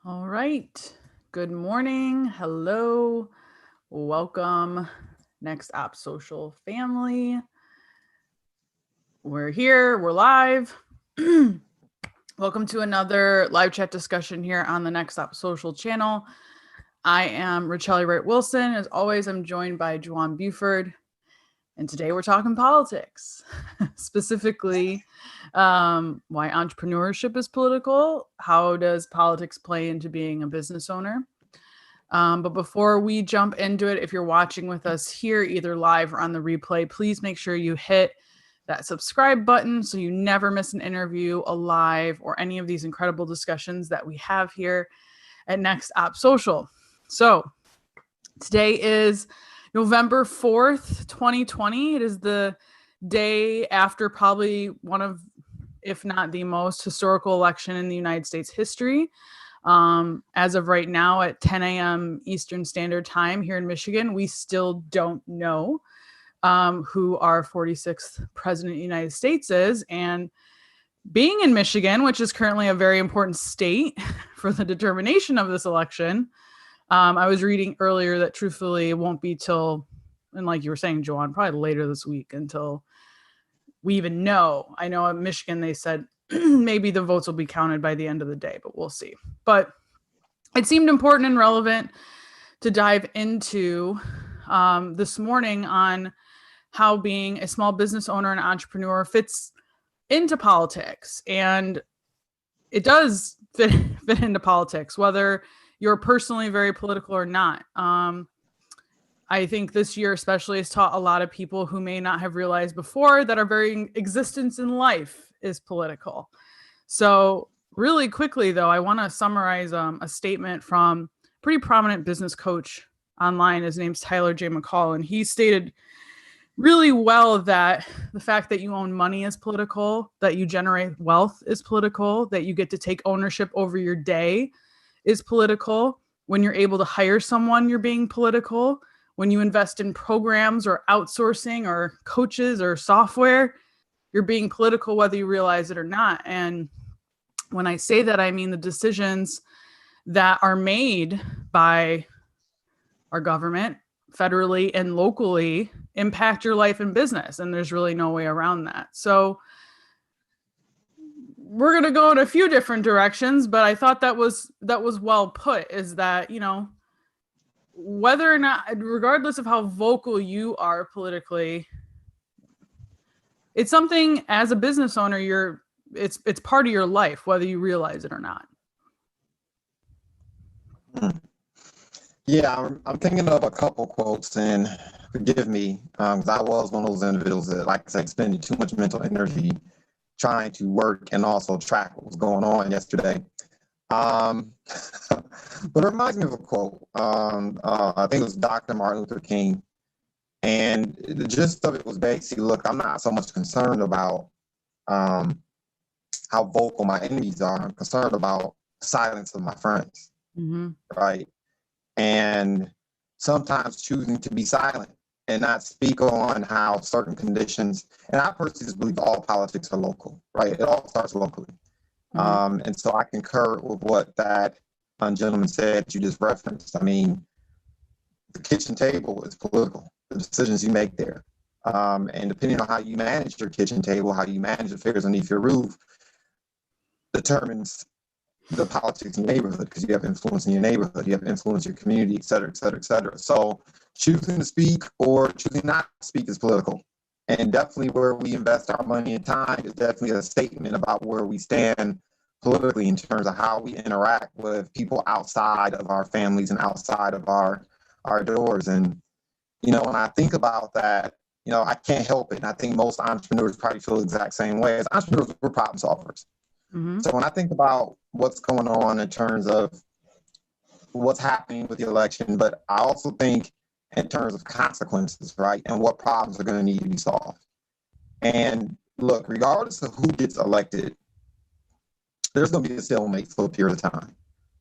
All right. Good morning. Hello. Welcome, NextOppSocial family. We're here. We're live. Welcome to another live chat discussion here on the NextOppSocial channel. I am Richelle Wright Wilson. As always, I'm joined by Juwan Buford. And today we're talking politics, specifically why entrepreneurship is political. How does politics play into being a business owner? But before we jump into it, if you're watching with us here, either live or on the replay, please make sure you hit that subscribe button so you never miss an interview, a live, or any of these incredible discussions that we have here at NextOppSocial. So today is November 4th, 2020. It is the day after probably one of, if not the most historical election in the United States history. As of right now at 10 a.m. Eastern Standard Time here in Michigan, we still don't know who our 46th president of the United States is. And being in Michigan, which is currently a very important state for the determination of this election, I was reading earlier that truthfully it won't be till, and like you were saying, Joanne, probably later this week until we even know. I know in Michigan they said maybe the votes will be counted by the end of the day, but we'll see. But it seemed important and relevant to dive into this morning on how being a small business owner and entrepreneur fits into politics. And it does fit into politics, whether you're personally very political or not. I think this year especially has taught a lot of people who may not have realized before that our very existence in life is political. So really quickly, though, I want to summarize a statement from a pretty prominent business coach online. His name's Tyler J. McCall, and he stated really well that the fact that you own money is political, that you generate wealth is political, that you get to take ownership over your day is political. When you're able to hire someone, you're being political. When you invest in programs or outsourcing or coaches or software, you're being political whether you realize it or not. And when I say that, I mean the decisions that are made by our government, federally and locally, impact your life and business. And there's really no way around that. So we're going to go in a few different directions, but I thought that was well put, is that, whether or not, regardless of how vocal you are politically, it's something as a business owner, it's part of your life, whether you realize it or not. Yeah, I'm thinking of a couple quotes, and forgive me, because I was one of those individuals that, like I said, spending too much mental energy trying to work and also track what was going on yesterday. But it reminds me of a quote. I think it was Dr. Martin Luther King. And the gist of it was basically, look, I'm not so much concerned about how vocal my enemies are. I'm concerned about the silence of my friends, right? And sometimes choosing to be silent and not speak on how certain conditions, and I personally just believe all politics are local, right? It all starts locally. And so I concur with what that gentleman said you just referenced. I mean, the kitchen table is political, the decisions you make there. And depending on how you manage your kitchen table, how you manage the figures underneath your roof, determines the politics in your neighborhood, because you have influence in your neighborhood, you have influence in your community, et cetera, et cetera, et cetera. So choosing to speak or choosing not to speak is political. And definitely where we invest our money and time is definitely a statement about where we stand politically in terms of how we interact with people outside of our families and outside of our doors. And, when I think about that, I can't help it. And I think most entrepreneurs probably feel the exact same way. As entrepreneurs, we're problem solvers. So when I think about what's going on in terms of what's happening with the election, but I also think in terms of consequences, right? And what problems are going to need to be solved. And look, regardless of who gets elected, there's going to be a stalemate for a period of time.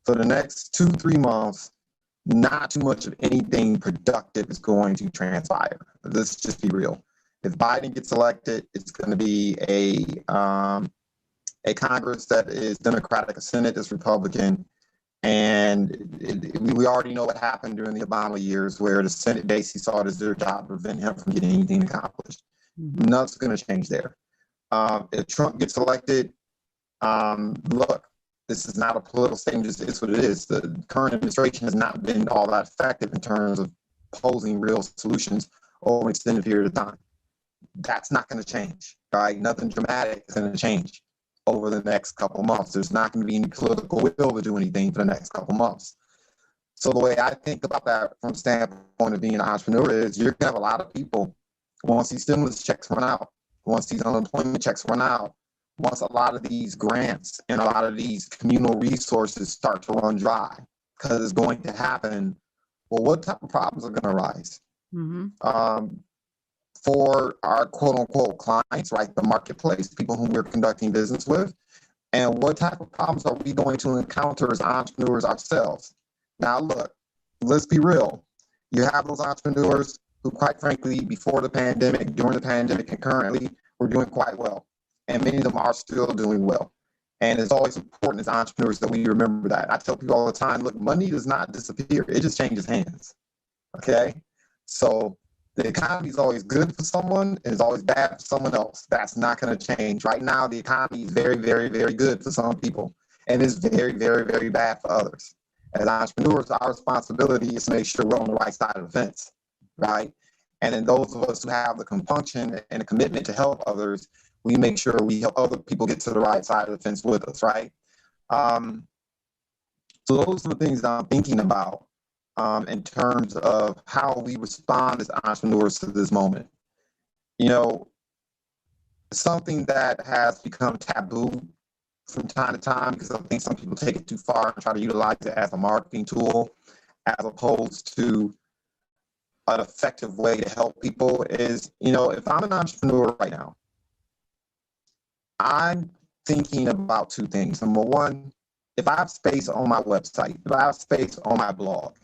For the next 2-3 months, not too much of anything productive is going to transpire. Let's just be real. If Biden gets elected, it's going to be a Congress that is Democratic, a Senate that's Republican, And we already know what happened during the Obama years, where the Senate basically saw it as their job to prevent him from getting anything accomplished. Nothing's going to change there. If Trump gets elected, look, this is not a political statement, it's what it is. The current administration has not been all that effective in terms of posing real solutions over an extended period of time. That's not going to change, right? Nothing dramatic is going to change over the next couple of months. There's not going to be any political will to do anything for the next couple of months. So the way I think about that from the standpoint of being an entrepreneur is you're going to have a lot of people, once these stimulus checks run out, once these unemployment checks run out, once a lot of these grants and a lot of these communal resources start to run dry, because it's going to happen, well, what type of problems are going to arise? For our quote unquote clients, right? The marketplace, people whom we're conducting business with, and what type of problems are we going to encounter as entrepreneurs ourselves? Now, look, let's be real. You have those entrepreneurs who, quite frankly, before the pandemic, during the pandemic, and currently, were doing quite well. And many of them are still doing well. And it's always important as entrepreneurs that we remember that. I tell people all the time, look, money does not disappear. It just changes hands. Okay? So the economy is always good for someone and it's always bad for someone else. That's not going to change. Right now, the economy is very, very, very good for some people, and it's very, very, very bad for others. As entrepreneurs, our responsibility is to make sure we're on the right side of the fence, right? And then those of us who have the compunction and the commitment to help others, we make sure we help other people get to the right side of the fence with us, right? So those are the things that I'm thinking about in terms of how we respond as entrepreneurs to this moment. You know, something that has become taboo from time to time, because I think some people take it too far and try to utilize it as a marketing tool, as opposed to an effective way to help people, is, you know, if I'm an entrepreneur right now, I'm thinking about two things. Number one, if I have space on my website, if I have space on my blog,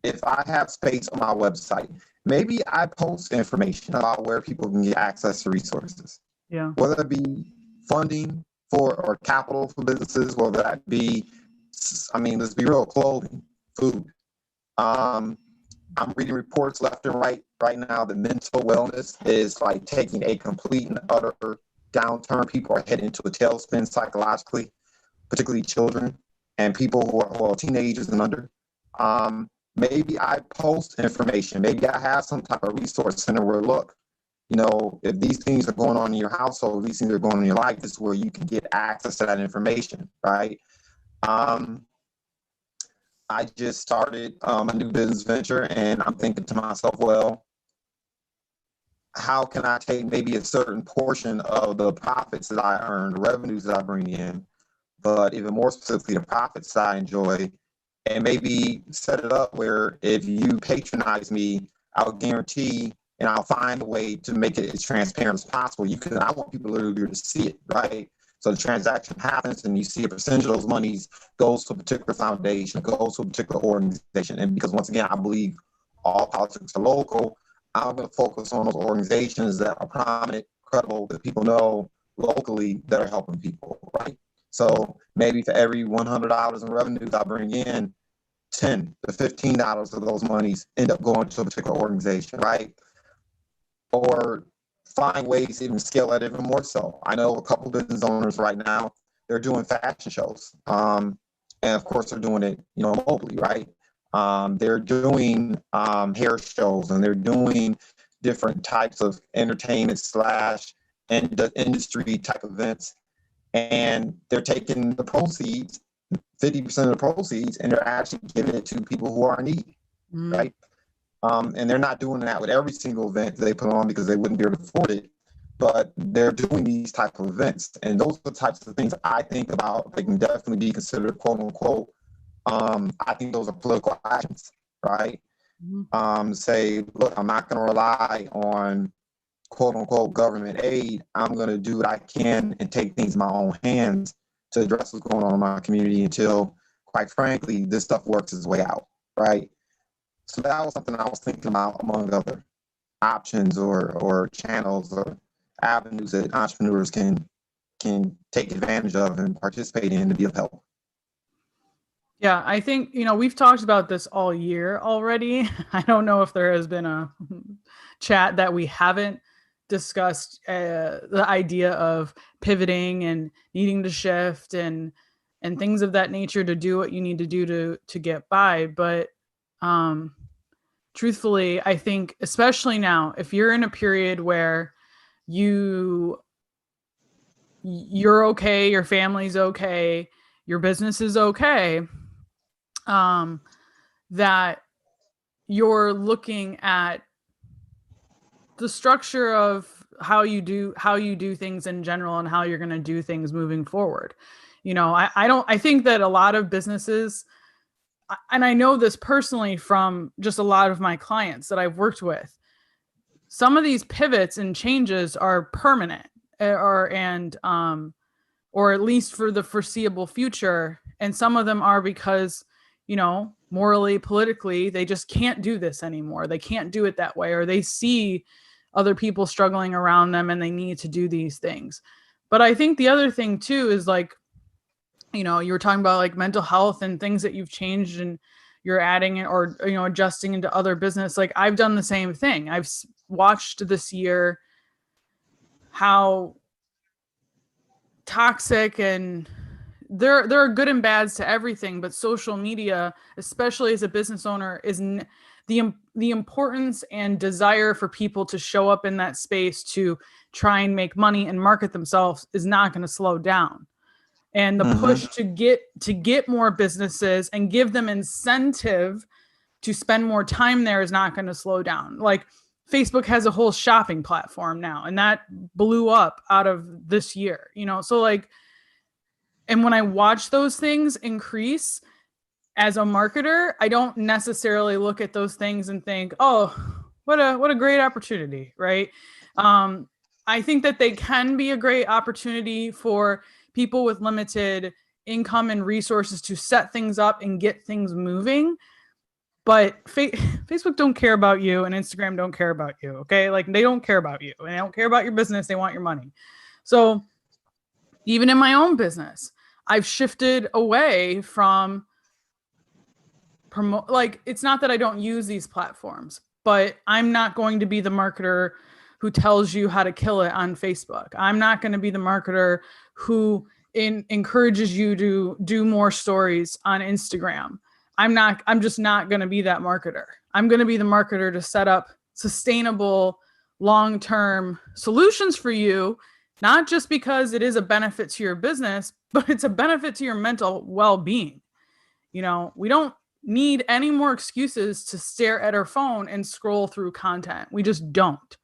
if I have space on my website, maybe I post information about where people can get access to resources. Yeah. Whether it be funding for or capital for businesses, whether that be, I mean, let's be real, clothing, food. I'm reading reports left and right now that mental wellness is like taking a complete and utter downturn. People are heading into a tailspin psychologically, particularly children and people who are teenagers and under. Maybe I post information. Maybe I have some type of resource center where, look, you know, if these things are going on in your household, these things are going on in your life, this is where you can get access to that information, right? I just started a new business venture, and I'm thinking to myself, well, how can I take maybe a certain portion of the profits that I earn, the revenues that I bring in, but even more specifically, the profits that I enjoy, and maybe set it up where if you patronize me, I'll guarantee and I'll find a way to make it as transparent as possible. I want people literally to see it, right? So the transaction happens and you see a percentage of those monies goes to a particular foundation, goes to a particular organization. And because once again, I believe all politics are local, I'm going to focus on those organizations that are prominent, credible, that people know locally that are helping people, right? So maybe for every $100 in revenues I bring in, $10 to $15 of those monies end up going to a particular organization, right? Or find ways to even scale that even more so. I know a couple business owners right now, they're doing fashion shows. And of course they're doing it, you know, locally, right? They're doing hair shows, and they're doing different types of entertainment slash industry type events. And they're taking the proceeds, 50% of the proceeds, and they're actually giving it to people who are in need, right? And they're not doing that with every single event they put on because they wouldn't be able to afford it, but they're doing these type of events. And those are the types of things I think about. They can definitely be considered quote unquote. I think those are political actions, right? Say, look, I'm not going to rely on quote unquote government aid. I'm going to do what I can and take things in my own hands to address what's going on in my community until, quite frankly, this stuff works its way out, right? So that was something I was thinking about among other options or channels or avenues that entrepreneurs can take advantage of and participate in to be of help. Yeah, I think, we've talked about this all year already. I don't know if there has been a chat that we haven't discussed the idea of pivoting and needing to shift and things of that nature to do what you need to do to get by. But um truthfully, I think especially now, if you're in a period where you you're okay, your family's okay, your business is okay, um, that you're looking at the structure of how you do things in general and how you're going to do things moving forward. I think that a lot of businesses, and I know this personally from just a lot of my clients that I've worked with, some of these pivots and changes are permanent, or at least for the foreseeable future. And some of them are because, morally, politically, they just can't do this anymore. They can't do it that way, or they see other people struggling around them and they need to do these things. But I think the other thing too is like, you were talking about like mental health and things that you've changed and you're adding it or, adjusting into other business. Like I've done the same thing. I've watched this year how toxic, and there are good and bads to everything, but social media, especially as a business owner, is the importance and desire for people to show up in that space to try and make money and market themselves is not going to slow down. And the Mm-hmm. push to get more businesses and give them incentive to spend more time there is not going to slow down. Like Facebook has a whole shopping platform now, and that blew up out of this year, so like, and when I watch those things increase as a marketer, I don't necessarily look at those things and think, oh, what a great opportunity, right? um I think that they can be a great opportunity for people with limited income and resources to set things up and get things moving. But Facebook don't care about you, and Instagram don't care about you. Okay, like they don't care about you, and they don't care about your business. They want your money. So even in my own business, I've shifted away from promote. Like it's not that I don't use these platforms, but I'm not going to be the marketer who tells you how to kill it on Facebook. I'm not going to be the marketer who encourages you to do more stories on Instagram. I'm just not going to be that marketer. I'm going to be the marketer to set up sustainable long-term solutions for you, not just because it is a benefit to your business, but it's a benefit to your mental well-being. We don't need any more excuses to stare at our phone and scroll through content. We just don't.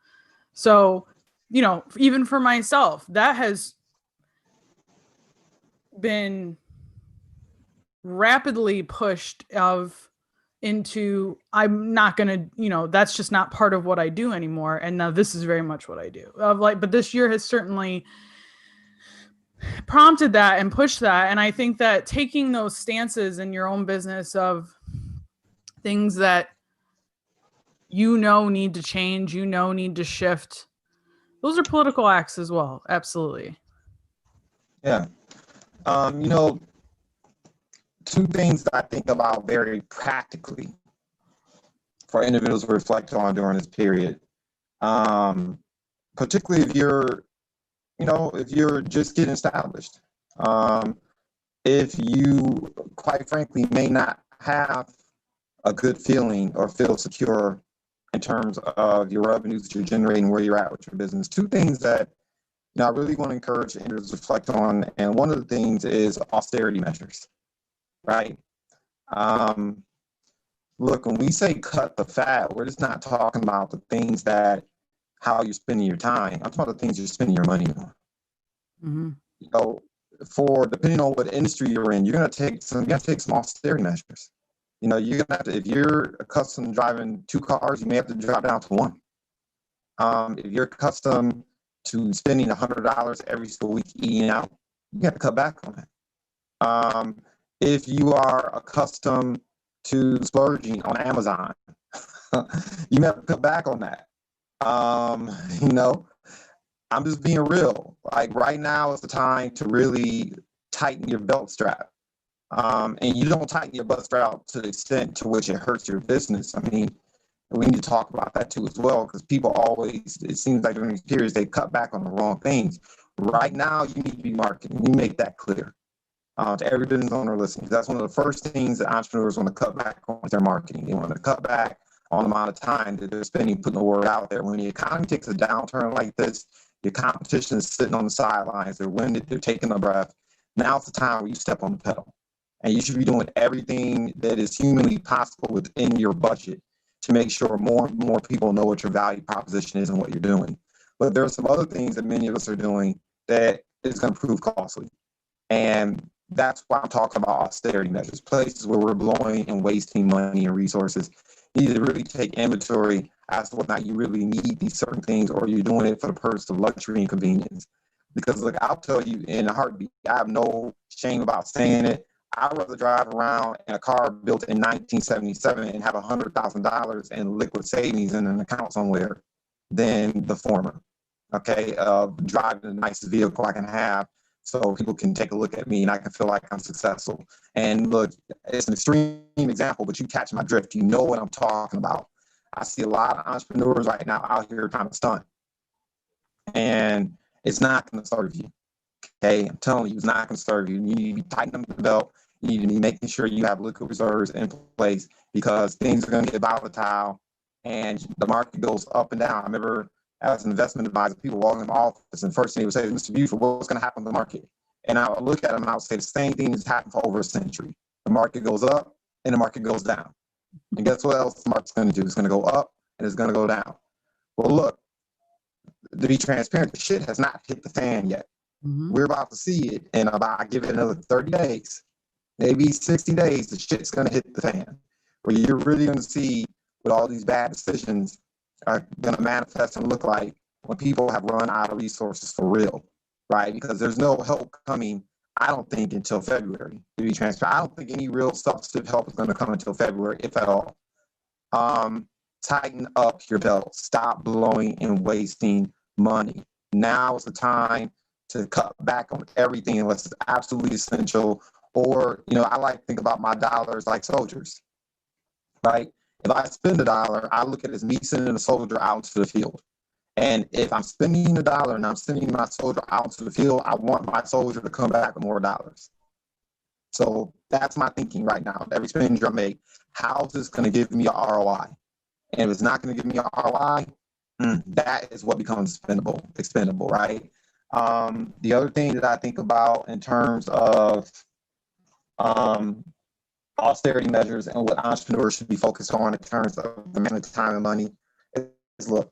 So, even for myself, that has been rapidly pushed of into I'm not going to, that's just not part of what I do anymore. And now this is very much what I do. But this year has certainly prompted that and pushed that. And I think that taking those stances in your own business of things that need to change, need to shift, those are political acts as well. Absolutely. Yeah. Um, you know, Two things that I think about very practically for individuals to reflect on during this period. Um, Particularly if you're just getting established. Um, if you, quite frankly, may not have a good feeling or feel secure in terms of your revenues that you're generating, where you're at with your business. Two things that I really want to encourage individuals to reflect on, and one of the things is austerity measures, right? Um, Look, when we say cut the fat, we're just not talking about the things that how you're spending your time. I'm talking about the things you're spending your money on. Mm-hmm. You know, for depending on what industry you're in, you gotta take some austerity measures. You're gonna have to, if you're accustomed to driving two cars, you may have to drop down to one. If you're accustomed to spending $100 every single week eating out, you got to cut back on it. If you are accustomed to splurging on Amazon, you may have to cut back on that. Um, you know, I'm just being real. Like right now is the time to really tighten your belt strap. And you don't tighten your bus route to the extent to which it hurts your business. I mean, we need to talk about that too as well, because people always, it seems like during these periods, they cut back on the wrong things. Right now, you need to be marketing. You make that clear to every business owner listening. That's one of the first things that entrepreneurs want to cut back on is their marketing. They want to cut back on the amount of time that they're spending putting the word out there. When the economy takes a downturn like this, your competition is sitting on the sidelines. They're winded. They're taking a breath. Now's the time where you step on the pedal. And you should be doing everything that is humanly possible within your budget to make sure more and more people know what your value proposition is and what you're doing. But there are some other things that many of us are doing that is going to prove costly. And that's why I'm talking about austerity measures, places where we're blowing and wasting money and resources. You need to really take inventory as to whether or not you really need these certain things, or you're doing it for the purpose of luxury and convenience. Because look, I'll tell you in a heartbeat, I have no shame about saying it. I'd rather drive around in a car built in 1977 and have $100,000 in liquid savings in an account somewhere than the former. Okay, driving the nicest vehicle I can have so people can take a look at me and I can feel like I'm successful. And look, it's an extreme example, but you catch my drift. You know what I'm talking about. I see a lot of entrepreneurs right now out here trying to stunt, and it's not going to serve you. Okay, I'm telling you, it's not going to serve you. You need to be tightening the belt. You need to be making sure you have liquid reserves in place, because things are going to get volatile and the market goes up and down. I remember as an investment advisor, people walking in my office and first thing they would say, Mr. Buford, what's going to happen to the market? And I would look at them and I would say the same thing that's happened for over a century. The market goes up and the market goes down. And guess what else the market's going to do? It's going to go up and it's going to go down. Well, look, to be transparent, the shit has not hit the fan yet. Mm-hmm. We're about to see it in about, I give it another 30 days, maybe 60 days, the shit's going to hit the fan, where you're really going to see what all these bad decisions are going to manifest and look like when people have run out of resources for real, right? Because there's no help coming, I don't think, until February, to be transparent. I don't think any real substantive help is going to come until February, if at all. Tighten up your belt. Stop blowing and wasting money. Now is the time to cut back on everything unless it's absolutely essential. Or, I like to think about my dollars like soldiers, right? If I spend $1, I look at it as me sending a soldier out into the field. And if I'm spending $1 and I'm sending my soldier out into the field, I want my soldier to come back with more dollars. So that's my thinking right now. Every expenditure I make, how is this going to give me an ROI? And if it's not going to give me an ROI, that is what becomes expendable, right? The other thing that I think about in terms of austerity measures and what entrepreneurs should be focused on in terms of the management of time and money is, look,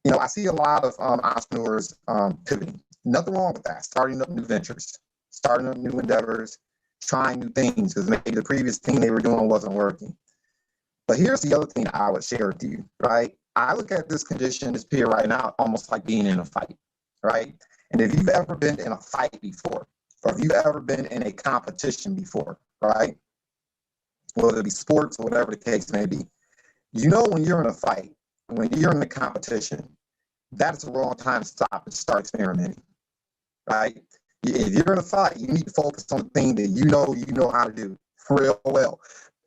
I see a lot of entrepreneurs pivoting. Nothing wrong with that. Starting up new ventures, starting up new endeavors, trying new things, because maybe the previous thing they were doing wasn't working. But here's the other thing I would share with you, right? I look at this condition, this period right now, almost like being in a fight, right? And if you've ever been in a fight before, or if you've ever been in a competition before, right? Whether it be sports or whatever the case may be, when you're in a fight, when you're in a competition, that's the wrong time to stop and start experimenting, right? If you're in a fight, you need to focus on the thing that you know how to do real well.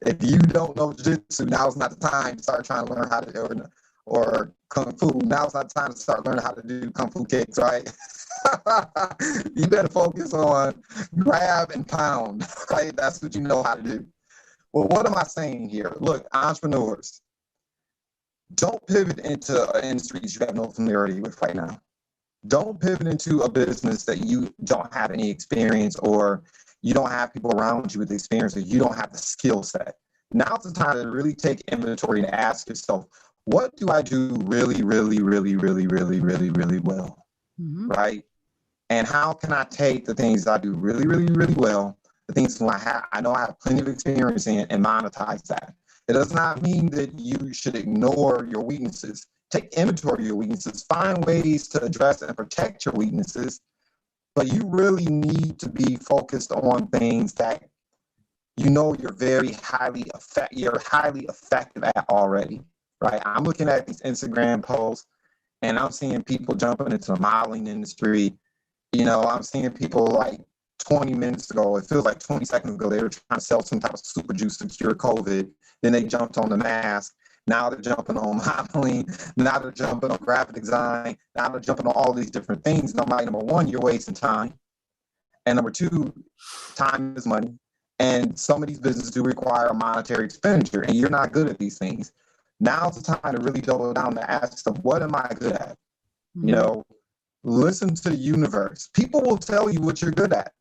If you don't know jiu-jitsu, now's not the time to start trying to learn how to do it, or kung fu. Now's not the time to start learning how to do kung fu kicks, right? You better focus on grab and pound, right? That's what you know how to do. Well, what am I saying here? Look, entrepreneurs, don't pivot into an industry that you have no familiarity with right now. Don't pivot into a business that you don't have any experience, or you don't have people around you with experience, or you don't have the skill set. Now's the time to really take inventory and ask yourself, what do I do really, really, really, really, really, really, really well, right? And how can I take the things I do really, really, really well, the things I know I have plenty of experience in, and monetize that? It does not mean that you should ignore your weaknesses. Take inventory of your weaknesses, find ways to address and protect your weaknesses, but you really need to be focused on things that you're highly effective at already, right? I'm looking at these Instagram posts and I'm seeing people jumping into the modeling industry. I'm seeing people like 20 minutes ago, it feels like 20 seconds ago, they were trying to sell some type of super juice to cure COVID. Then they jumped on the mask. Now they're jumping on modeling. Now they're jumping on graphic design. Now they're jumping on all these different things. And I'm like, number one, you're wasting time. And number two, time is money. And some of these businesses do require a monetary expenditure, and you're not good at these things. Now's the time to really double down and ask them, what am I good at? Mm-hmm. You know, listen to the universe. People will tell you what you're good at.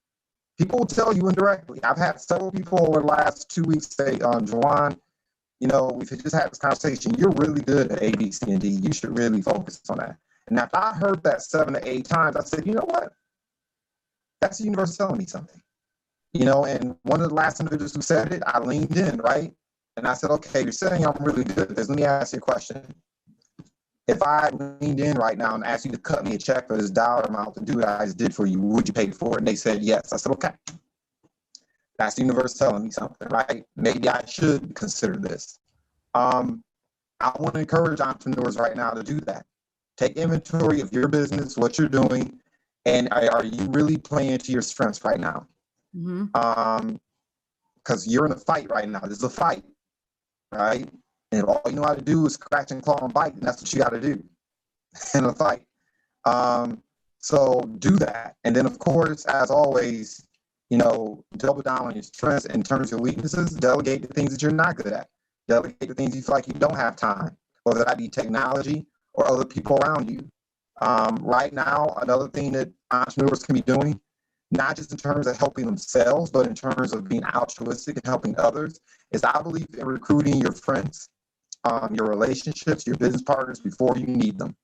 People will tell you indirectly. I've had several people over the last 2 weeks say, Juwan, you know, we've just had this conversation. You're really good at A, B, C, and D. You should really focus on that. And after I heard that 7 to 8 times, I said, you know what? That's the universe telling me something. You know, and one of the last individuals who said it, I leaned in, right? And I said, okay, you're saying I'm really good at this. Let me ask you a question. If I leaned in right now and asked you to cut me a check for this dollar amount to do what I just did for you, would you pay for it? And they said yes. I said, okay. That's the universe telling me something, right? Maybe I should consider this. I want to encourage entrepreneurs right now to do that. Take inventory of your business, what you're doing, and are you really playing to your strengths right now? Because you're in a fight right now. This is a fight, right? And all you know how to do is scratch and claw and bite, and that's what you got to do in a fight. So do that. And then, of course, as always, you know, double down on your strengths in terms of your weaknesses. Delegate the things that you're not good at. Delegate the things you feel like you don't have time, whether that be technology or other people around you. Right now, another thing that entrepreneurs can be doing, not just in terms of helping themselves, but in terms of being altruistic and helping others, is I believe in recruiting your friends, your relationships, your business partners before you need them.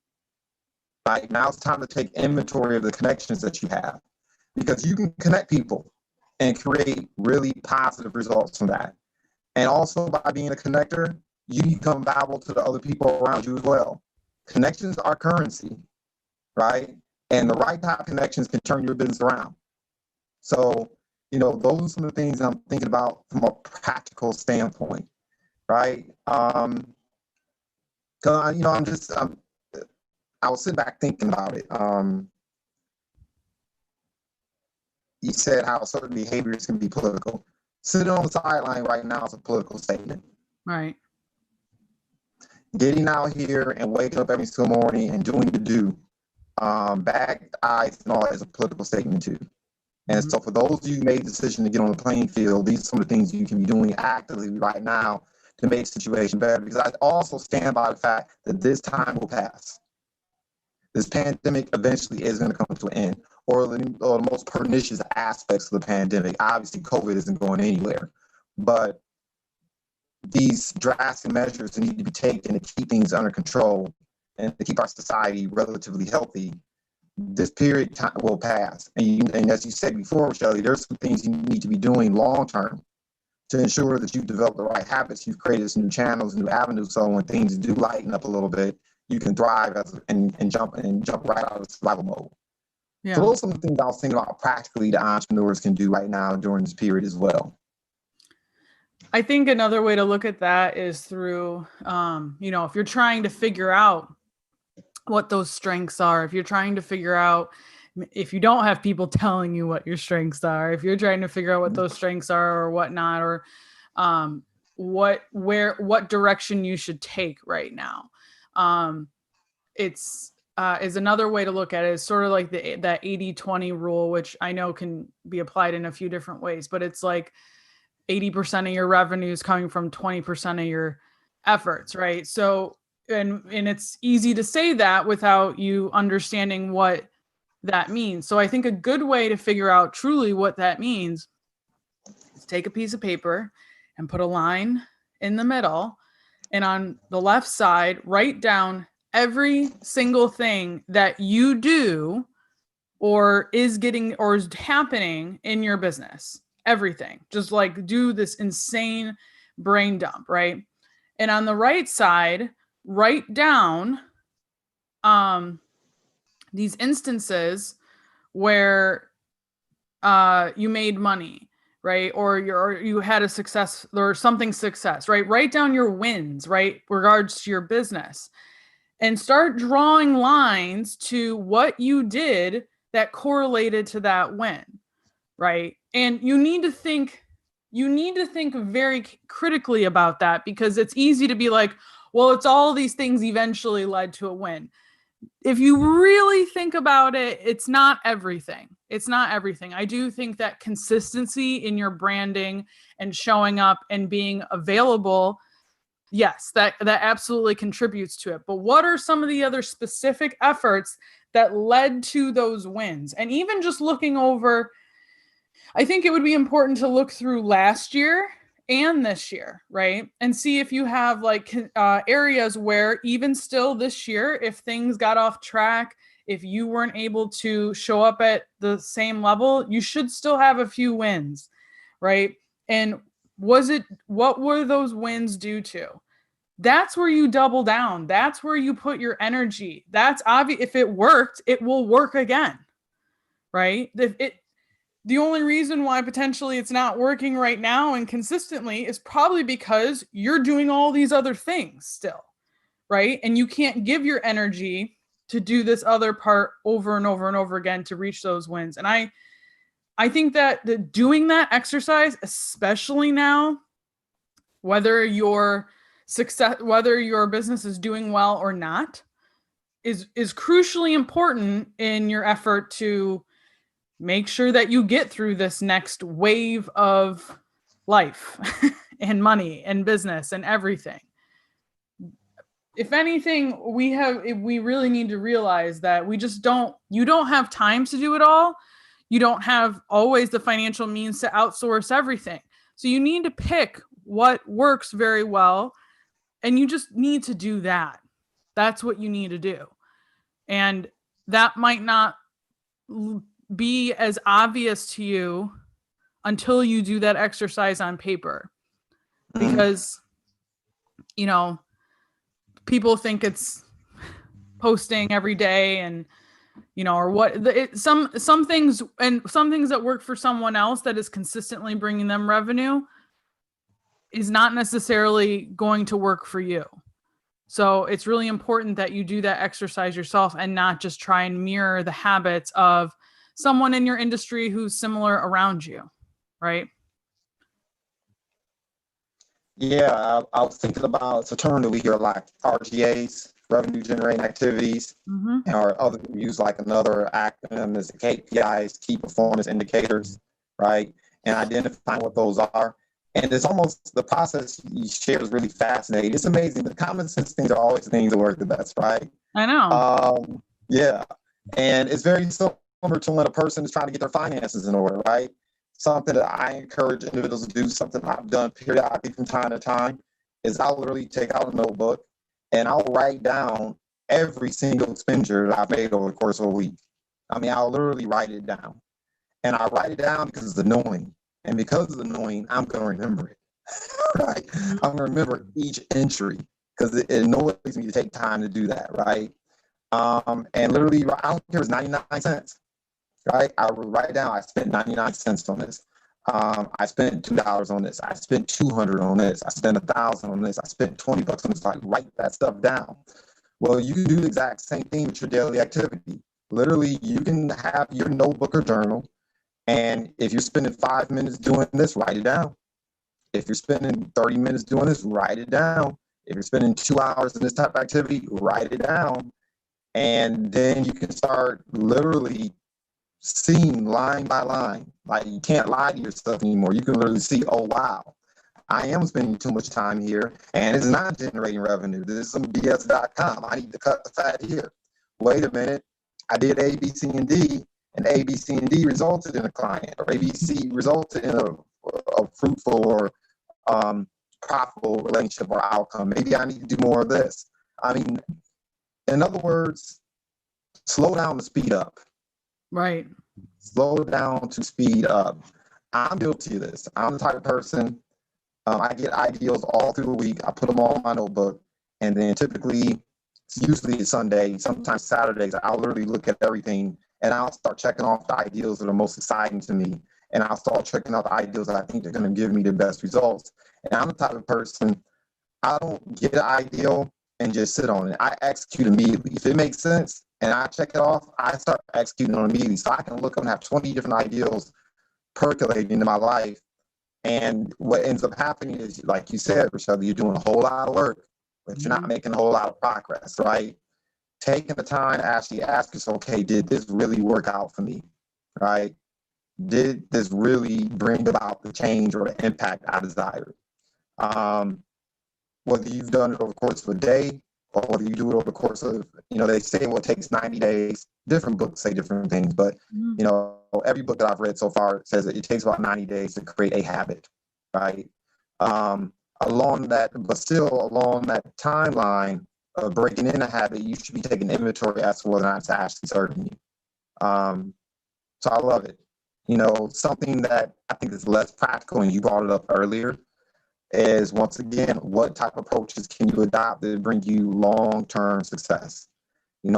Like now it's time to take inventory of the connections that you have, because you can connect people and create really positive results from that. And also by being a connector, you become valuable to the other people around you as well. Connections are currency, right? And the right type of connections can turn your business around. So, you know, those are some of the things I'm thinking about from a practical standpoint, right? Cause you know, I was sitting back thinking about it. You said how certain behaviors can be political. Sitting on the sideline right now is a political statement. Right. Getting out here and waking up every single morning and doing the do, bagged eyes and all that is a political statement too. And so for those of you who made the decision to get on the playing field, these are some of the things you can be doing actively right now to make the situation better. Because I also stand by the fact that this time will pass. This pandemic eventually is going to come to an end, or the most pernicious aspects of the pandemic. Obviously, COVID isn't going anywhere, but these drastic measures need to be taken to keep things under control and to keep our society relatively healthy. This period will pass. And as you said before, Shelley, there's some things you need to be doing long term to ensure that you've developed the right habits, you've created some new channels, new avenues, so when things do lighten up a little bit, you can thrive and jump right out of survival mode. Yeah. So those are some of the things I was thinking about practically that entrepreneurs can do right now during this period as well. I think another way to look at that is through, you know, if you're trying to figure out what those strengths are, if you're trying to figure out, if you don't have people telling you what your strengths are, if you're trying to figure out what those strengths are or whatnot, or what direction you should take right now. It's is another way to look at it, is sort of like that 80-20 rule, which I know can be applied in a few different ways, but it's like 80% of your revenue is coming from 20% of your efforts, right? So, and it's easy to say that without you understanding what that means. So I think a good way to figure out truly what that means is take a piece of paper and put a line in the middle, and on the left side, write down every single thing that you do or is getting or is happening in your business. Everything. Just like do this insane brain dump, right? And on the right side, write down these instances where you made money, right? Or you had a success or something success, right? Write down your wins, right? Regards to your business, and start drawing lines to what you did that correlated to that win. right? And you need to think very critically about that, because it's easy to be like, well, it's all these things eventually led to a win. If you really think about it, it's not everything. It's not everything. I do think that consistency in your branding and showing up and being available, yes, that absolutely contributes to it. But what are some of the other specific efforts that led to those wins? And even just looking over, I think it would be important to look through last year and this year, right? And see if you have like areas where even still this year, if things got off track, if you weren't able to show up at the same level, you should still have a few wins, right? And what were those wins due to? That's where you double down. That's where you put your energy. That's obvious. If it worked, it will work again, right? The only reason why potentially it's not working right now and consistently is probably because you're doing all these other things still, right? And you can't give your energy to do this other part over and over and over again to reach those wins. And I think that doing that exercise, especially now, whether your business is doing well or not, is crucially important in your effort to make sure that you get through this next wave of life and money and business and everything. If anything, we really need to realize that you don't have time to do it all. You don't have always the financial means to outsource everything. So you need to pick what works very well, and you just need to do that. That's what you need to do. And that might not be as obvious to you until you do that exercise on paper, because people think it's posting every day and or what some things, and some things that work for someone else that is consistently bringing them revenue is not necessarily going to work for you. So it's really important that you do that exercise yourself and not just try and mirror the habits of someone in your industry who's similar around you, right? Yeah, I was thinking about, it's a term that we hear a lot, RGAs, revenue generating activities, or other use like another acronym is KPIs, key performance indicators, right? And identifying what those are. And it's almost, the process you share is really fascinating. It's amazing. The common sense things are always things that work the best, right? I know. Yeah. And it's very similar to when a person is trying to get their finances in order, right? Something that I encourage individuals to do, something I've done periodically from time to time, is I'll literally take out a notebook and I'll write down every single expenditure that I've made over the course of a week. I mean, I'll literally write it down. And I write it down because it's annoying. And because it's annoying, I'm going to remember it, right? I'm going to remember each entry because it annoys me to take time to do that, right? And literally, I don't care if it's 99 cents, right? I will write down, I spent 99 cents on this. I spent $2 on this. I spent 200 on this. I spent 1,000 on this. I spent 20 bucks on this. Like, write that stuff down. Well, you can do the exact same thing with your daily activity. Literally, you can have your notebook or journal. And if you're spending 5 minutes doing this, write it down. If you're spending 30 minutes doing this, write it down. If you're spending 2 hours in this type of activity, write it down. And then you can start literally seeing line by line. Like, you can't lie to yourself anymore. You can literally see, oh, wow, I am spending too much time here and it's not generating revenue. This is some BS.com. I need to cut the fat here. Wait a minute. I did A, B, C, and D. And A, B, C, and D resulted in a client, or A, B, C resulted in a fruitful or profitable relationship or outcome. Maybe I need to do more of this. I mean, in other words, slow down to speed up. Right. Slow down to speed up. I'm guilty of this. I'm the type of person, I get ideas all through the week. I put them all in my notebook. And then typically, usually it's Sunday, sometimes Saturdays, I'll literally look at everything and I'll start checking off the ideas that are most exciting to me. And I'll start checking out the ideas that I think are going to give me the best results. And I'm the type of person, I don't get an ideal and just sit on it. I execute immediately. If it makes sense and I check it off, I start executing on it immediately. So I can look and have 20 different ideas percolating into my life. And what ends up happening is, like you said, Rochelle, you're doing a whole lot of work, but you're not making a whole lot of progress, right? Taking the time to actually ask yourself, okay, did this really work out for me, right? Did this really bring about the change or the impact I desired? Whether you've done it over the course of a day or whether you do it over the course of, they say, well, it takes 90 days. Different books say different things, but, every book that I've read so far says that it takes about 90 days to create a habit, right? Along that timeline of breaking in a habit, you should be taking inventory as to whether or not it's actually serving you. So I love it. Something that I think is less practical, and you brought it up earlier, is, once again, what type of approaches can you adopt that bring you long-term success?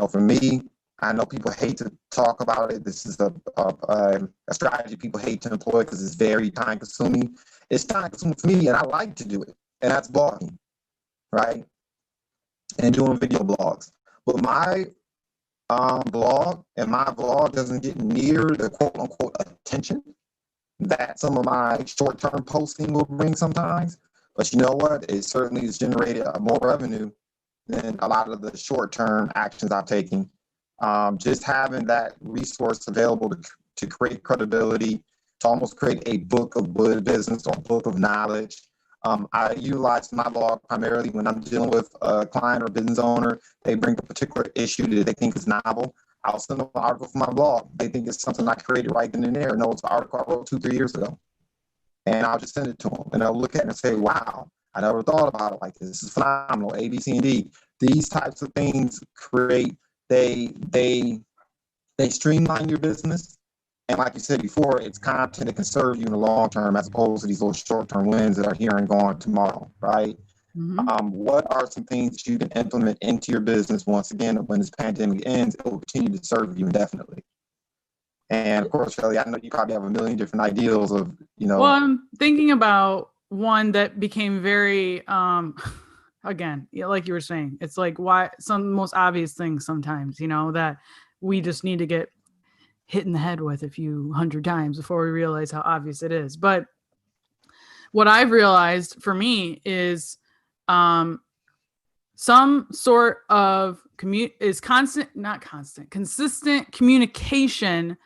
For me, I know people hate to talk about it. This is a strategy people hate to employ because it's very time-consuming. It's time-consuming for me, and I like to do it, and that's blogging, right? And doing video blogs. But my vlog doesn't get near the quote-unquote attention that some of my short-term posting will bring sometimes. But you know what? It certainly has generated more revenue than a lot of the short-term actions I've taken. Just having that resource available to create credibility, to almost create a book of business or book of knowledge. I utilize my blog primarily when I'm dealing with a client or business owner. They bring a particular issue that they think is novel. I'll send them an article from my blog. They think it's something I created right then and there. No, it's an article I wrote 2-3 years ago. And I'll just send it to them. And they'll look at it and say, wow, I never thought about it like this. This is phenomenal. A, B, C, and D. These types of things they streamline your business. And like you said before, it's content that can serve you in the long term as opposed to these little short-term wins that are here and gone tomorrow, right? What are some things that you can implement into your business? Once again, when this pandemic ends, it will continue to serve you indefinitely. And of course, Shelley, I know you probably have a million different ideals of, Well, I'm thinking about one that became very, again, like you were saying, it's like why some of the most obvious things sometimes, that we just need to get hit in the head with a few hundred times before we realize how obvious it is. But what I've realized for me is some sort of consistent communication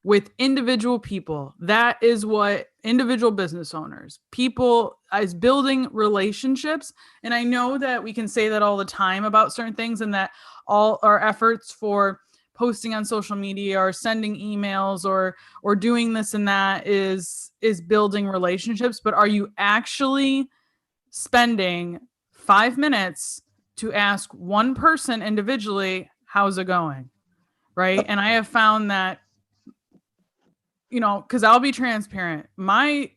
with individual people. That is what individual business owners, people, is building relationships. And I know that we can say that all the time about certain things, and that all our efforts for posting on social media or sending emails or doing this and that is building relationships. But are you actually spending 5 minutes to ask one person individually, how's it going? Right. And I have found that, because I'll be transparent, my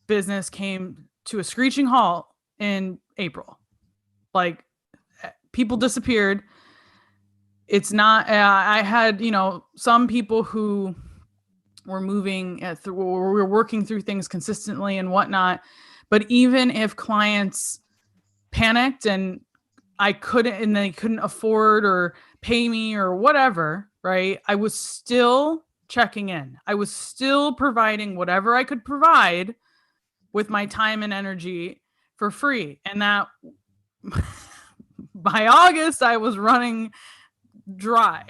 business came to a screeching halt in April. Like, people disappeared. It's not, I had, some people who were moving we were working through things consistently and whatnot. But even if clients panicked and they couldn't afford or pay me or whatever, right? I was still checking in. I was still providing whatever I could provide with my time and energy for free. And that by August, I was running dry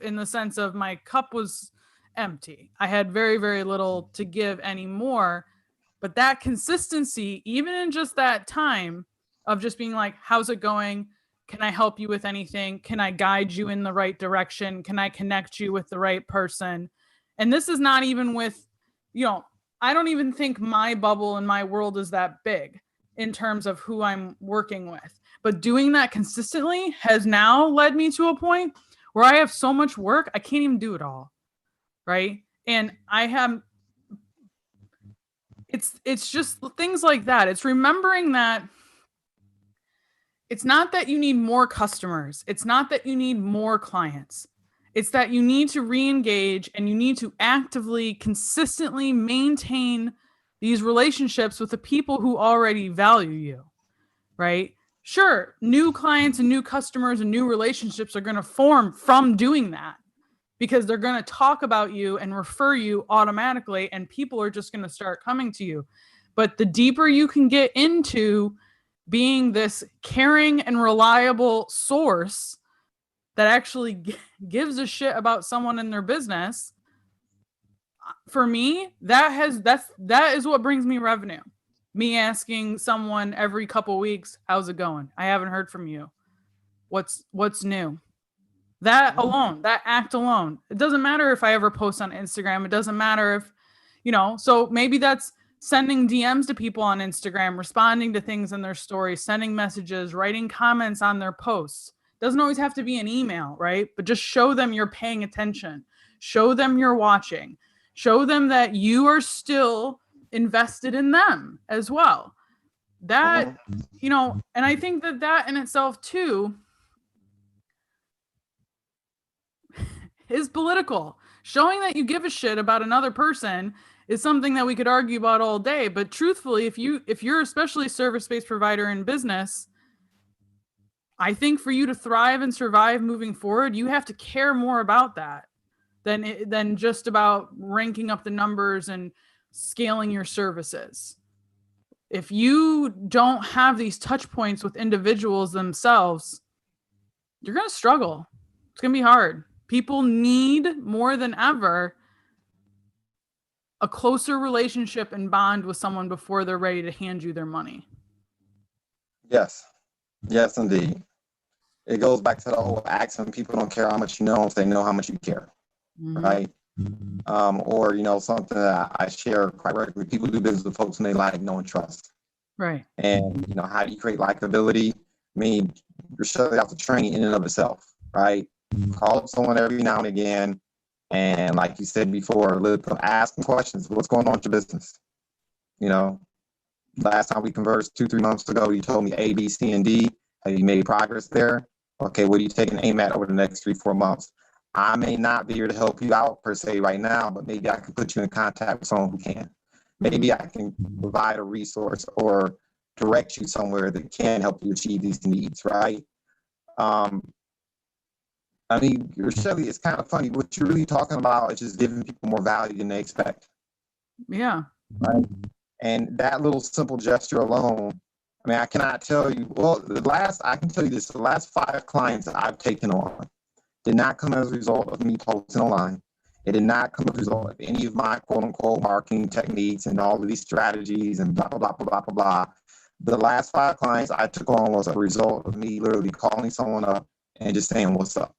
in the sense of my cup was empty. I had very, very little to give anymore. But that consistency, even in just that time of just being like, how's it going? Can I help you with anything? Can I guide you in the right direction? Can I connect you with the right person? And this is not even with, I don't even think my bubble and my world is that big in terms of who I'm working with. But doing that consistently has now led me to a point where I have so much work, I can't even do it all. Right. And it's just things like that. It's remembering that it's not that you need more customers. It's not that you need more clients. It's that you need to re-engage and you need to actively, consistently maintain these relationships with the people who already value you, right? Sure, new clients and new customers and new relationships are going to form from doing that, because they're going to talk about you and refer you automatically, and people are just going to start coming to you. But the deeper you can get into being this caring and reliable source that actually gives a shit about someone in their business, for me, that is what brings me revenue. Me asking someone every couple weeks, how's it going? I haven't heard from you. What's new? That alone, that act alone. It doesn't matter if I ever post on Instagram. It doesn't matter if, so maybe that's sending DMs to people on Instagram, responding to things in their stories, sending messages, writing comments on their posts. Doesn't always have to be an email, right? But just show them you're paying attention. Show them you're watching. Show them that you are still invested in them as well. That, and I think that in itself too is political. Showing that you give a shit about another person is something that we could argue about all day. But truthfully, if you're especially a service-based provider in business, I think for you to thrive and survive moving forward, you have to care more about that than just about ranking up the numbers and scaling your services. If you don't have these touch points with individuals themselves, you're going to struggle. It's going to be hard. People need more than ever a closer relationship and bond with someone before they're ready to hand you their money. Yes. Yes, indeed. It goes back to the whole accent. People don't care how much you know if they know how much you care. Mm-hmm. Right? Or, something that I share quite regularly. People do business with folks and they like, know, and trust. Right. And, how do you create likability? I mean, you're shutting out the training in and of itself, right? Call up someone every now and again. And like you said before, ask them questions. What's going on with your business? Last time we conversed 2-3 months ago, you told me A, B, C, and D. Have you made progress there? Okay, what are you taking aim at over the next 3-4 months? I may not be here to help you out per se right now, but maybe I can put you in contact with someone who can. Maybe I can provide a resource or direct you somewhere that can help you achieve these needs, right? Shelley, it's kind of funny. What you're really talking about is just giving people more value than they expect. Yeah. Right. And that little simple gesture alone, I cannot tell you, I can tell you this, the last 5 clients that I've taken on did not come as a result of me posting online. It did not come as a result of any of my quote unquote marketing techniques and all of these strategies and blah, blah, blah, blah, blah, blah. The last 5 clients I took on was a result of me literally calling someone up and just saying, what's up?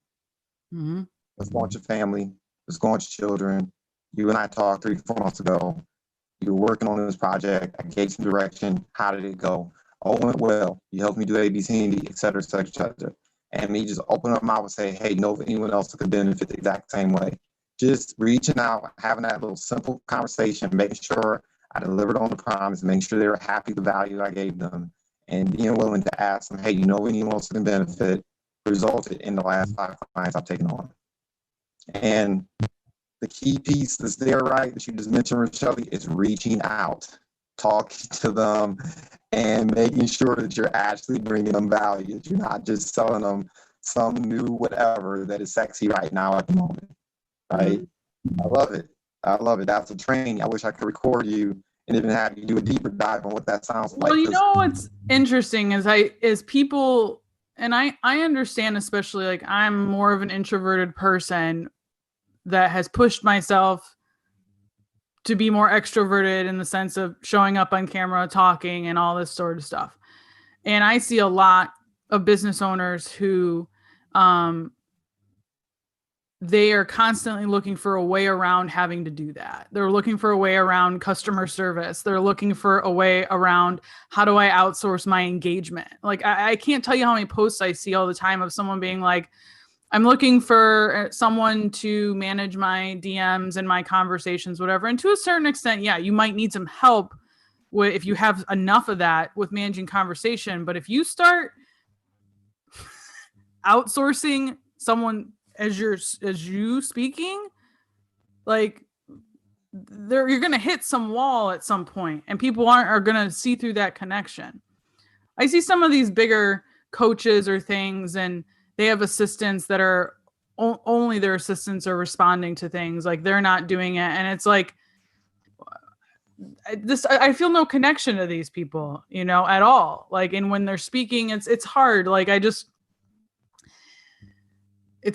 Mm-hmm. What's going on with your family? What's going on with your children? You and I talked 3-4 months ago. You were working on this project. I gave some direction. How did it go? Oh, it went well. You helped me do A, B, C, and D, et cetera, et cetera, et cetera. And me just open up my mouth and say, hey, know if anyone else could benefit the exact same way. Just reaching out, having that little simple conversation, making sure I delivered on the promise, making sure they were happy with the value I gave them, and being willing to ask them, hey, you know anyone else can benefit, resulted in the last 5 clients I've taken on. And the key piece that's there, right, that you just mentioned, Shelley, is reaching out, talking to them, and making sure that you're actually bringing them value, that you're not just selling them some new whatever that is sexy right now at the moment, right? Mm-hmm. I love it. That's a training. I wish I could record you and even have you do a deeper dive on what that sounds like. Well, what's interesting is people, and I understand, especially like I'm more of an introverted person that has pushed myself to be more extroverted in the sense of showing up on camera, talking, and all this sort of stuff. And I see a lot of business owners who they are constantly looking for a way around having to do that. They're looking for a way around customer service. They're looking for a way around, how do I outsource my engagement? Like, I can't tell you how many posts I see all the time of someone being like, I'm looking for someone to manage my DMs and my conversations, whatever. And to a certain extent, yeah, you might need some help if you have enough of that with managing conversation. But if you start outsourcing someone as you speaking, like you're going to hit some wall at some point, and people are going to see through that connection. I see some of these bigger coaches or things, and they have assistants that are only their assistants are responding to things, like they're not doing it, and it's like I feel no connection to these people, you know, at all. Like, and when they're speaking, it's hard. Like, it's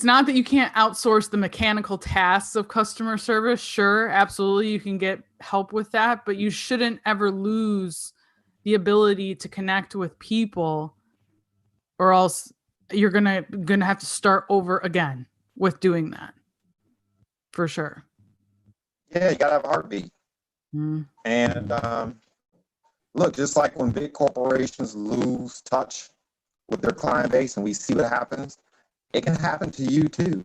not that you can't outsource the mechanical tasks of customer service. Sure, absolutely, you can get help with that, but you shouldn't ever lose the ability to connect with people, or else you're gonna have to start over again with doing that, for sure. Yeah, you gotta have a heartbeat. Mm. And look, just like when big corporations lose touch with their client base, and we see what happens, it can happen to you too,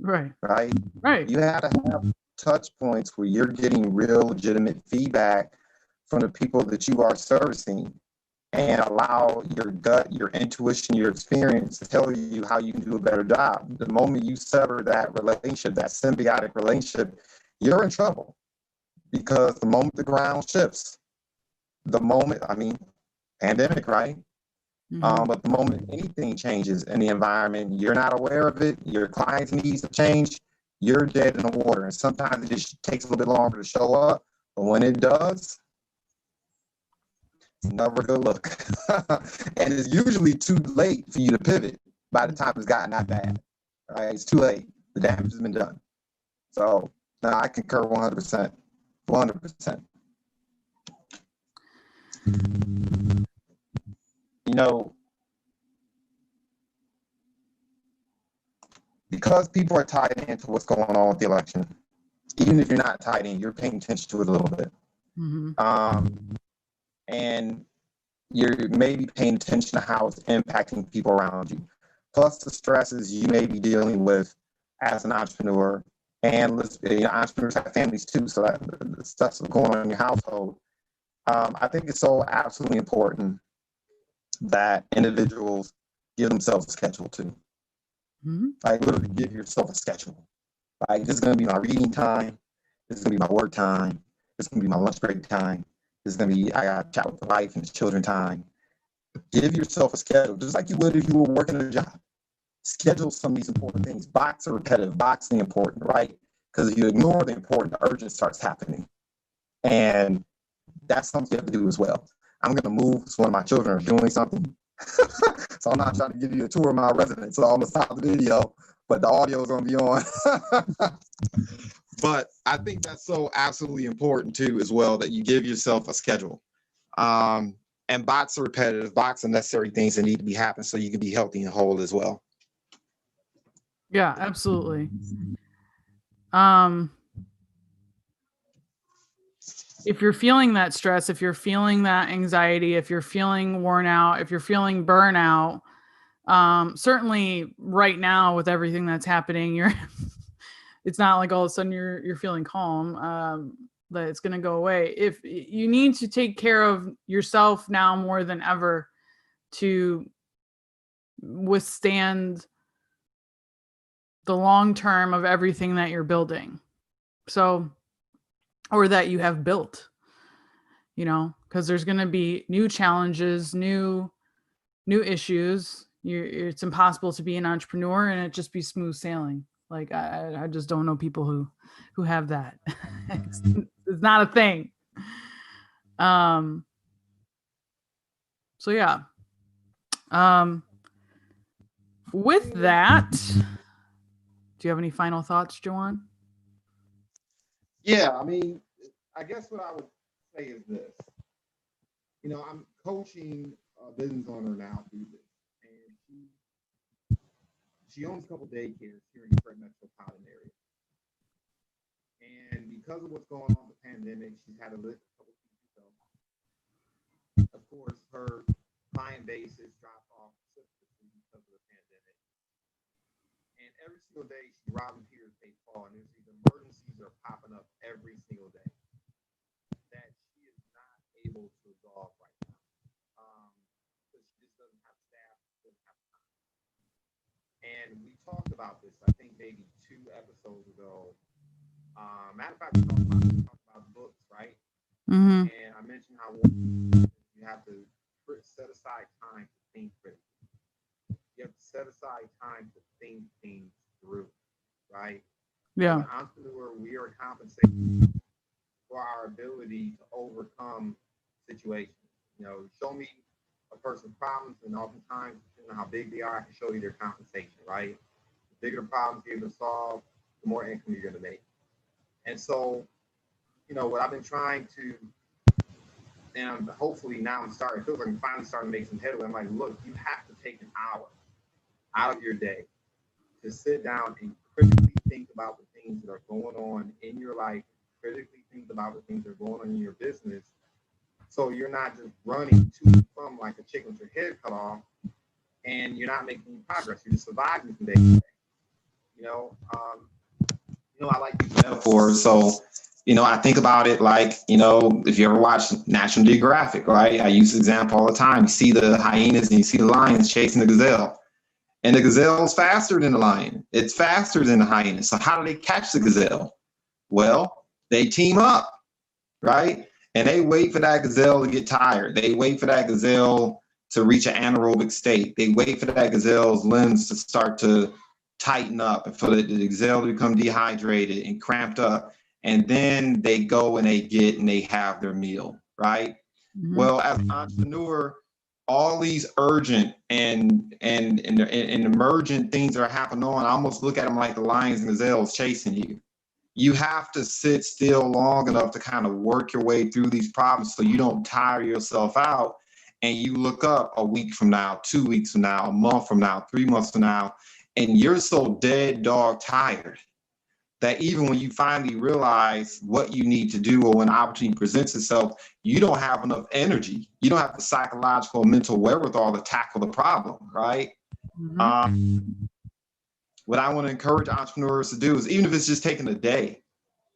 Right. right? Right. You have to have touch points where you're getting real, legitimate feedback from the people that you are servicing, and allow your gut, your intuition, your experience to tell you how you can do a better job. The moment you sever that relationship, that symbiotic relationship, you're in trouble, because the moment the ground shifts, the moment, I mean, pandemic, right? But the moment anything changes in the environment, you're not aware of it, your client's needs have changed, you're dead in the water. And sometimes it just takes a little bit longer to show up, but when it does, it's never a good look. And it's usually too late for you to pivot by the time it's gotten that bad, right? It's too late. The damage has been done. So, no, I concur 100%. 100%. You know, because people are tied into what's going on with the election, even if you're not tied in, you're paying attention to it a little bit. And you're maybe paying attention to how it's impacting people around you. Plus the stresses you may be dealing with as an entrepreneur. And entrepreneurs have families too, so that the stuff's going on in your household. I think it's so absolutely important that individuals give themselves a schedule too. Like, literally give yourself a schedule. Like, this is going to be my reading time. This is going to be my work time. This is going to be my lunch break time. This is going to be, I got to chat with the wife and the children time. Give yourself a schedule, just like you would if you were working a job. Schedule some of these important things. Box are repetitive, box the important, right? Because if you ignore the important, the urgent starts happening. And that's something you have to do as well. I'm going to move, so one of my children are doing something. So I'm not trying to give you a tour of my residence, so I'm going to stop the video, but the audio is going to be on. But I think that's so absolutely important too, as well, that you give yourself a schedule. And box are repetitive, box are necessary things that need to be happening so you can be healthy and whole as well. Yeah, absolutely. If you're feeling that stress, if you're feeling that anxiety, if you're feeling worn out, if you're feeling burnout, certainly right now with everything that's happening, it's not like all of a sudden you're feeling calm, that it's going to go away. If you need to take care of yourself now more than ever to withstand the long term of everything that you're building. So, or that you have built, you know, because there's going to be new challenges, new issues. It's impossible to be an entrepreneur and it just be smooth sailing. Like, I just don't know people who have that. It's not a thing. So yeah. With that, do you have any final thoughts, Joanne? Yeah, I mean, I guess what I would say is this. You know, I'm coaching a business owner now through this, and she owns a couple daycares here in the Detroit Metropolitan area. And because of what's going on with the pandemic, she's had to let a couple people go. Of course, her client base has dropped off precipitously because of the pandemic. And every single day, she's robbing Peter to pay Paul, and there's these emergencies that are popping up every single day that she is not able to resolve right now, because she just doesn't have staff, doesn't have time. And we talked about this, I think maybe 2 episodes ago. Matter of fact, we talked about books, right? And I mentioned how you have to set aside time to think critically. You have to set aside time to think things through. Yeah. As an entrepreneur, we are compensated for our ability to overcome situations. Show me a person's problems, and oftentimes, depending on how big they are, I can show you their compensation, right? The bigger the problems you're able to solve, the more income you're going to make. And so, what I've been trying to, and hopefully now I'm starting, it feels like I'm finally starting to make some headway. I'm like, look, you have to take an hour out of your day to sit down and critically think about the things that are going on in your life, critically think about the things that are going on in your business. So you're not just running to and from like a chicken with your head cut off, and you're not making any progress. You're just surviving from day to day. I like these metaphors. So, I think about it like, if you ever watch National Geographic, right? I use this example all the time. You see the hyenas and you see the lions chasing the gazelle. And the gazelle is faster than the lion. It's faster than the hyena. So how do they catch the gazelle? Well, they team up, right? And they wait for that gazelle to get tired. They wait for that gazelle to reach an anaerobic state. They wait for that gazelle's limbs to start to tighten up and for the gazelle to become dehydrated and cramped up. And then they go and they have their meal, right? Mm-hmm. Well, as an entrepreneur, all these urgent and emergent things that are happening on, I almost look at them like the lions and gazelles chasing you. You have to sit still long enough to kind of work your way through these problems so you don't tire yourself out, and you look up a week from now, 2 weeks from now, a month from now, 3 months from now, and you're so dead dog tired that even when you finally realize what you need to do or when an opportunity presents itself, you don't have enough energy. You don't have the psychological and mental wherewithal to tackle the problem, right? Mm-hmm. What I want to encourage entrepreneurs to do is, even if it's just taking a day,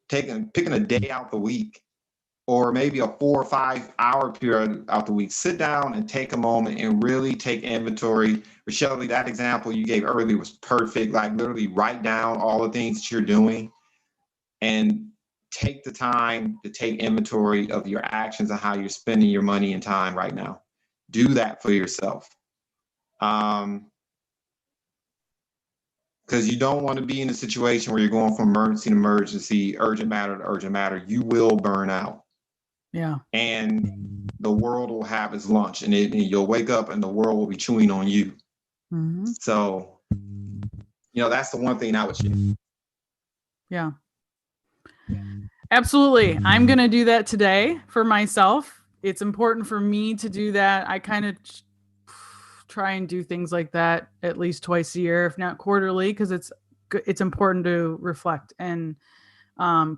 picking a day out the week, or maybe a 4 or 5 hour period out the week, sit down and take a moment and really take inventory. Rochelle, that example you gave earlier was perfect. Like literally write down all the things that you're doing and take the time to take inventory of your actions and how you're spending your money and time right now. Do that for yourself. Because you don't want to be in a situation where you're going from emergency to emergency, urgent matter to urgent matter. You will burn out. Yeah. And the world will have its lunch, and you'll wake up and the world will be chewing on you. Mm-hmm. So, that's the one thing I would share. Yeah. Absolutely. I'm going to do that today for myself. It's important for me to do that. I kind of try and do things like that at least twice a year, if not quarterly, because it's important to reflect and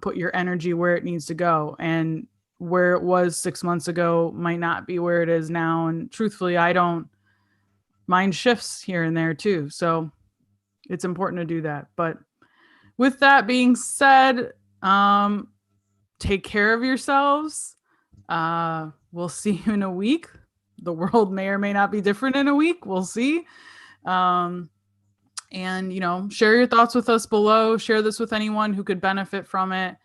put your energy where it needs to go. And where it was 6 months ago might not be where it is now. And truthfully, mind shifts here and there too. So it's important to do that. But with that being said, take care of yourselves. We'll see you in a week. The world may or may not be different in a week. We'll see. And, share your thoughts with us below. Share this with anyone who could benefit from it.